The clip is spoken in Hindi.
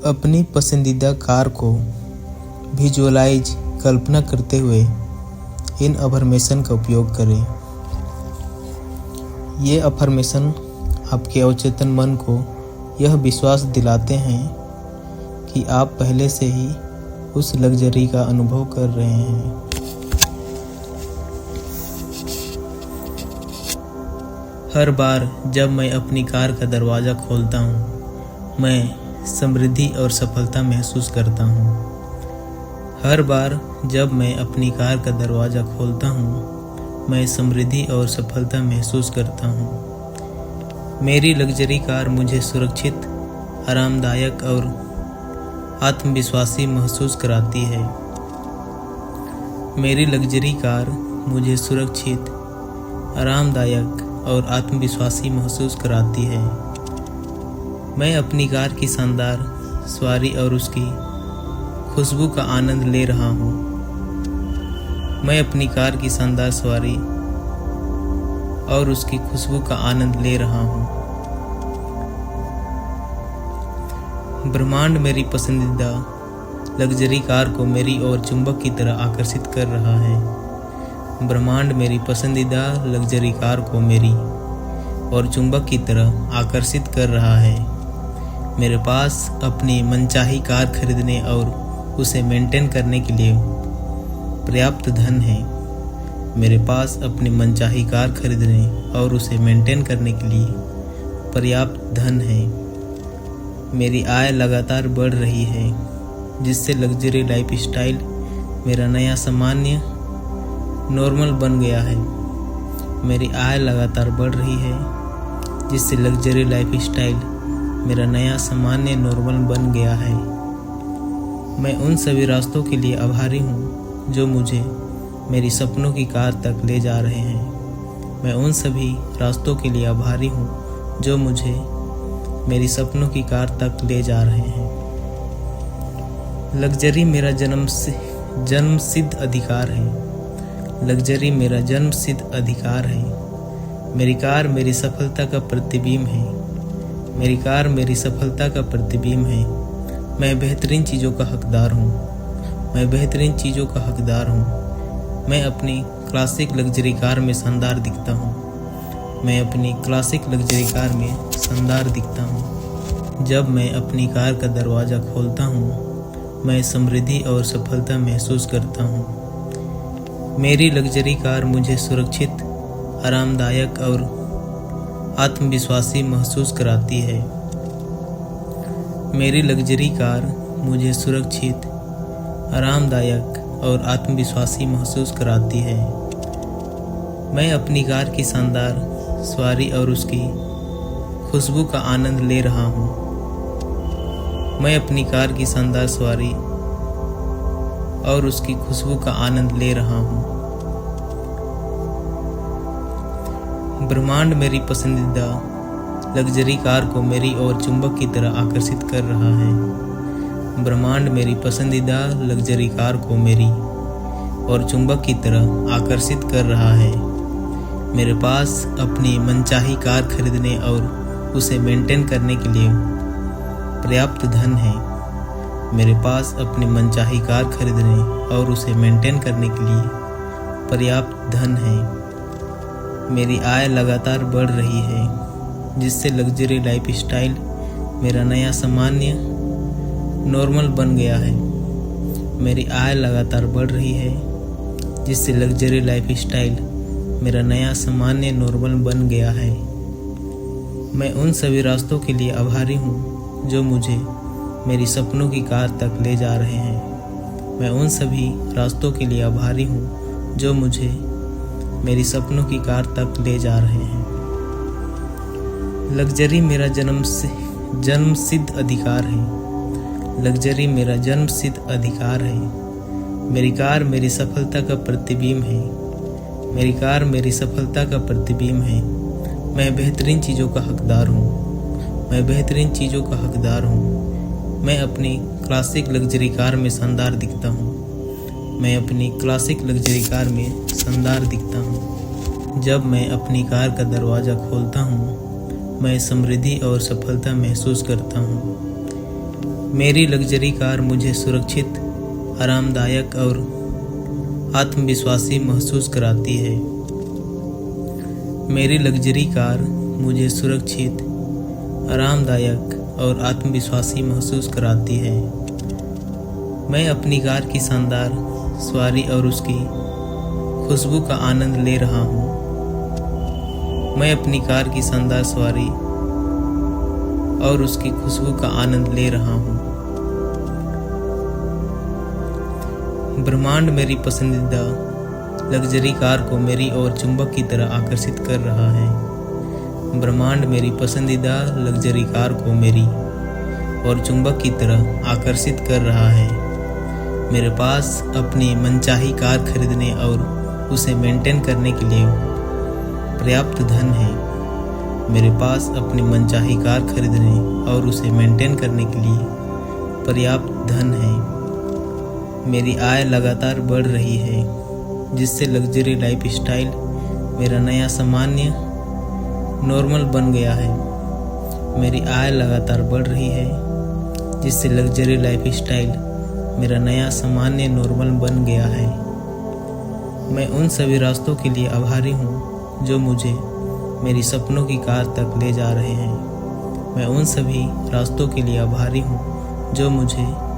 अपनी पसंदीदा कार को विजुअलाइज कल्पना करते हुए इन अफर्मेशन का उपयोग करें। ये अफर्मेशन आपके अवचेतन मन को यह विश्वास दिलाते हैं कि आप पहले से ही उस लग्जरी का अनुभव कर रहे हैं। हर बार जब मैं अपनी कार का दरवाज़ा खोलता हूँ, मैं समृद्धि और सफलता महसूस करता हूँ। हर बार जब मैं अपनी कार का दरवाज़ा खोलता हूँ, मैं समृद्धि और सफलता महसूस करता हूँ। मेरी लग्जरी कार मुझे सुरक्षित, आरामदायक और आत्मविश्वासी महसूस कराती है। मेरी लग्जरी कार मुझे सुरक्षित, आरामदायक और आत्मविश्वासी महसूस कराती है। मैं अपनी कार की शानदार सवारी और उसकी खुशबू का आनंद ले रहा हूँ। मैं अपनी कार की शानदार सवारी और उसकी खुशबू का आनंद ले रहा हूँ। ब्रह्मांड मेरी पसंदीदा लग्जरी कार को मेरी ओर चुंबक की तरह आकर्षित कर रहा है। ब्रह्मांड मेरी पसंदीदा लग्जरी कार को मेरी और चुंबक की तरह आकर्षित कर रहा है। मेरे पास अपनी मनचाही कार खरीदने और उसे मेंटेन करने के लिए पर्याप्त धन है। मेरे पास अपनी मनचाही कार खरीदने और उसे मेंटेन करने के लिए पर्याप्त धन है। मेरी आय लगातार बढ़ रही है, जिससे लग्जरी लाइफ स्टाइल मेरा नया सामान्य नॉर्मल बन गया है। मेरी आय लगातार बढ़ रही है, जिससे लग्जरी लाइफ स्टाइल मेरा नया सामान्य नॉर्मल बन गया है। मैं उन सभी रास्तों के लिए आभारी हूँ जो मुझे मेरी सपनों की कार तक ले जा रहे हैं। मैं उन सभी रास्तों के लिए आभारी हूँ जो मुझे मेरी सपनों की कार तक ले जा रहे हैं। लग्जरी मेरा जन्मसिद्ध अधिकार है। लग्जरी मेरा जन्मसिद्ध अधिकार है। मेरी कार मेरी सफलता का प्रतिबिंब है। मेरी कार मेरी सफलता का प्रतिबिंब है। मैं बेहतरीन चीज़ों का हकदार हूँ। मैं बेहतरीन चीज़ों का हकदार हूँ। मैं अपनी क्लासिक लग्जरी कार में शानदार दिखता हूँ। मैं अपनी क्लासिक लग्जरी कार में शानदार दिखता हूँ। जब मैं अपनी कार का दरवाज़ा खोलता हूँ, मैं समृद्धि और सफलता महसूस करता हूँ। मेरी लग्जरी कार मुझे सुरक्षित, आरामदायक और आत्मविश्वासी महसूस कराती है। मेरी लग्जरी कार मुझे सुरक्षित, आरामदायक और आत्मविश्वासी महसूस कराती है। मैं अपनी कार की शानदार सवारी और उसकी खुशबू का आनंद ले रहा हूँ। मैं अपनी कार की शानदार सवारी और उसकी खुशबू का आनंद ले रहा हूँ। ब्रह्मांड मेरी पसंदीदा लग्जरी कार को मेरी ओर चुंबक की तरह आकर्षित कर रहा है। ब्रह्मांड मेरी पसंदीदा लग्जरी कार को मेरी और चुंबक की तरह आकर्षित कर रहा है। मेरे पास अपनी मनचाही कार खरीदने और उसे मेंटेन करने के लिए पर्याप्त धन है। मेरे पास अपनी मनचाही कार खरीदने और उसे मेंटेन करने के लिए पर्याप्त धन है। मेरी आय लगातार बढ़ रही है, जिससे लग्जरी लाइफ स्टाइल मेरा नया सामान्य नॉर्मल बन गया है। मेरी आय लगातार बढ़ रही है, जिससे लग्जरी लाइफ स्टाइल मेरा नया सामान्य नॉर्मल बन गया है। मैं उन सभी रास्तों के लिए आभारी हूँ जो मुझे मेरी सपनों की कार तक ले जा रहे हैं। मैं उन सभी रास्तों के लिए आभारी हूँ जो मुझे मेरी सपनों की कार तक ले जा रहे हैं। लग्जरी मेरा जन्मसिद्ध अधिकार है। लग्जरी मेरा जन्मसिद्ध अधिकार है। मेरी कार मेरी सफलता का प्रतिबिंब है। मेरी कार मेरी सफलता का प्रतिबिंब है। मैं बेहतरीन चीज़ों का हकदार हूँ। मैं बेहतरीन चीज़ों का हकदार हूँ। मैं अपनी क्लासिक लग्जरी कार में शानदार दिखता हूँ। मैं अपनी क्लासिक लग्जरी कार में शानदार दिखता हूँ। जब मैं अपनी कार का दरवाज़ा खोलता हूँ, मैं समृद्धि और सफलता महसूस करता हूँ। मेरी लग्जरी कार मुझे सुरक्षित, आरामदायक और आत्मविश्वासी महसूस कराती है। मेरी लग्जरी कार मुझे सुरक्षित, आरामदायक और आत्मविश्वासी महसूस कराती है। मैं अपनी कार की शानदार सवारी और उसकी खुशबू का आनंद ले रहा हूँ। मैं अपनी कार की शानदार सवारी और उसकी खुशबू का आनंद ले रहा हूँ। ब्रह्मांड मेरी पसंदीदा लग्जरी कार को मेरी ओर चुंबक की तरह आकर्षित कर रहा है। ब्रह्मांड मेरी पसंदीदा लग्जरी कार को मेरी और चुंबक की तरह आकर्षित कर रहा है। मेरे पास अपनी मनचाही कार खरीदने और उसे मेंटेन करने के लिए पर्याप्त धन है। मेरे पास अपनी मनचाही कार खरीदने और उसे मेंटेन करने के लिए पर्याप्त धन है। मेरी आय लगातार बढ़ रही है, जिससे लग्जरी लाइफ स्टाइल मेरा नया सामान्य नॉर्मल बन गया है। मेरी आय लगातार बढ़ रही है, जिससे लग्जरी लाइफ स्टाइल मेरा नया सामान्य नॉर्मल बन गया है। मैं उन सभी रास्तों के लिए आभारी हूँ जो मुझे मेरी सपनों की कार तक ले जा रहे हैं। मैं उन सभी रास्तों के लिए आभारी हूँ जो मुझे